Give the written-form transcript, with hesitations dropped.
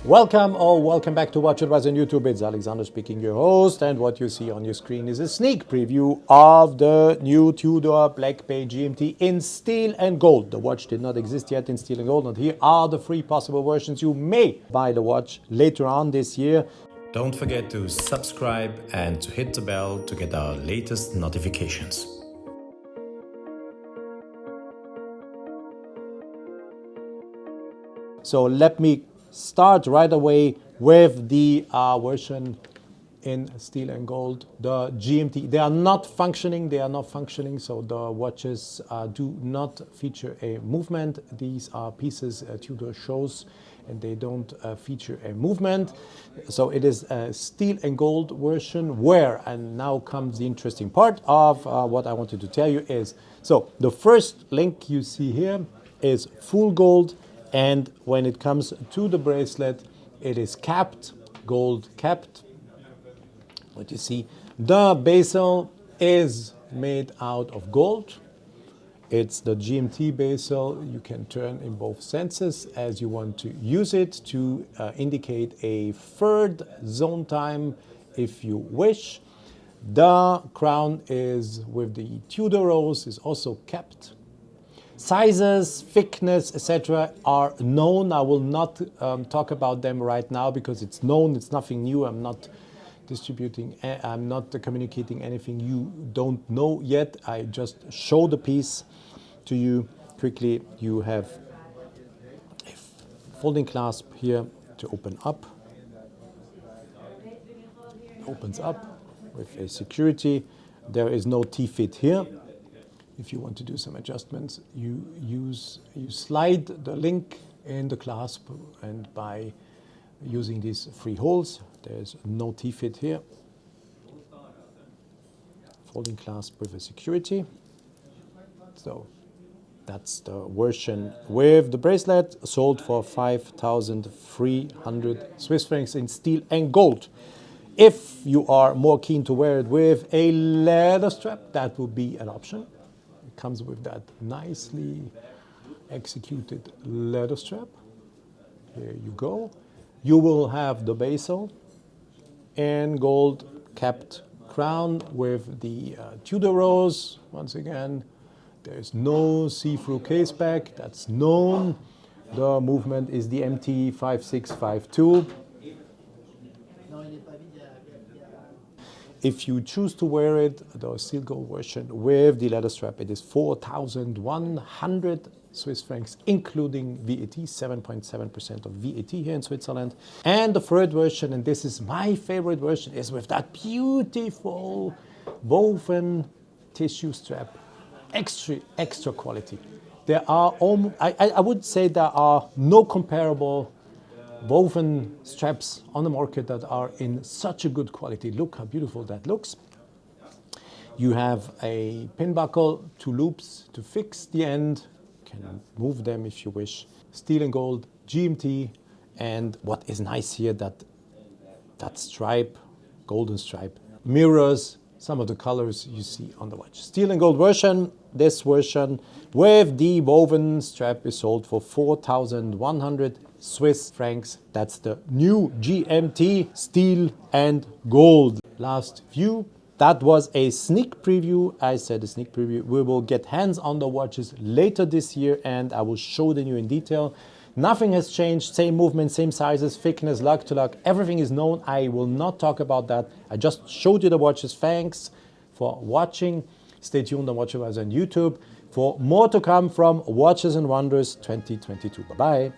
Welcome back to WatchAdvisor on YouTube. It's Alexander speaking, your host, and what you see on your screen is a sneak preview of the new Tudor Black Bay GMT in steel and gold. The watch did not exist yet in steel and gold, and here are the three possible versions. You may buy the watch later on this year. Don't forget to subscribe and to hit the bell to get our latest notifications. So let me start right away with the version in steel and gold, the GMT. They are not functioning, so the watches do not feature a movement. These are pieces Tudor shows, and they don't feature a movement. So it is a steel and gold version where, and now comes the interesting part of what I wanted to tell you is, so the first link you see here is full gold. And when it comes to the bracelet, it is capped, gold capped. What you see, the bezel is made out of gold. It's the GMT bezel. You can turn in both senses as you want to use it to indicate a third zone time if you wish. The crown is with the Tudor rose, is also capped. Sizes, thickness, etc. are known. I will not talk about them right now because it's known, it's nothing new. I'm not communicating anything you don't know yet. I just show the piece to you quickly. You have a folding clasp here to open up. It opens up with a security. There is no T-fit here. If you want to do some adjustments, you slide the link in the clasp, and by using these three holes, there's no T-fit here. Folding clasp with a security. So that's the version with the bracelet, sold for 5,300 Swiss francs in steel and gold. If you are more keen to wear it with a leather strap, that would be an option. Comes with that nicely executed leather strap. Here you go. You will have the bezel and gold capped crown with the Tudor rose. Once again, there's no see-through case back. That's known. The movement is the MT5652. If you choose to wear it, the steel gold version with the leather strap, it is 4,100 Swiss francs, including VAT, 7.7% of VAT here in Switzerland. And the third version, and this is my favorite version, is with that beautiful woven tissue strap. Extra quality. There are, I would say there are no comparable woven straps on the market that are in such a good quality. Look how beautiful that looks. You have a pin buckle, two loops to fix the end. You can move them if you wish. Steel and gold, GMT, and what is nice here, that stripe, golden stripe, mirrors some of the colors you see on the watch. Steel and gold version, this version with the woven strap is sold for 4,100 Swiss francs. That's the new GMT steel and gold. Last view. That was a sneak preview. I said a sneak preview. We will get hands on the watches later this year, and I will show them you in detail. Nothing has changed. Same movement, same sizes, thickness, lug to lug. Everything is known. I will not talk about that. I just showed you the watches. Thanks for watching. Stay tuned on WatchAdvisor on YouTube for more to come from Watches and Wonders 2022. Bye-bye.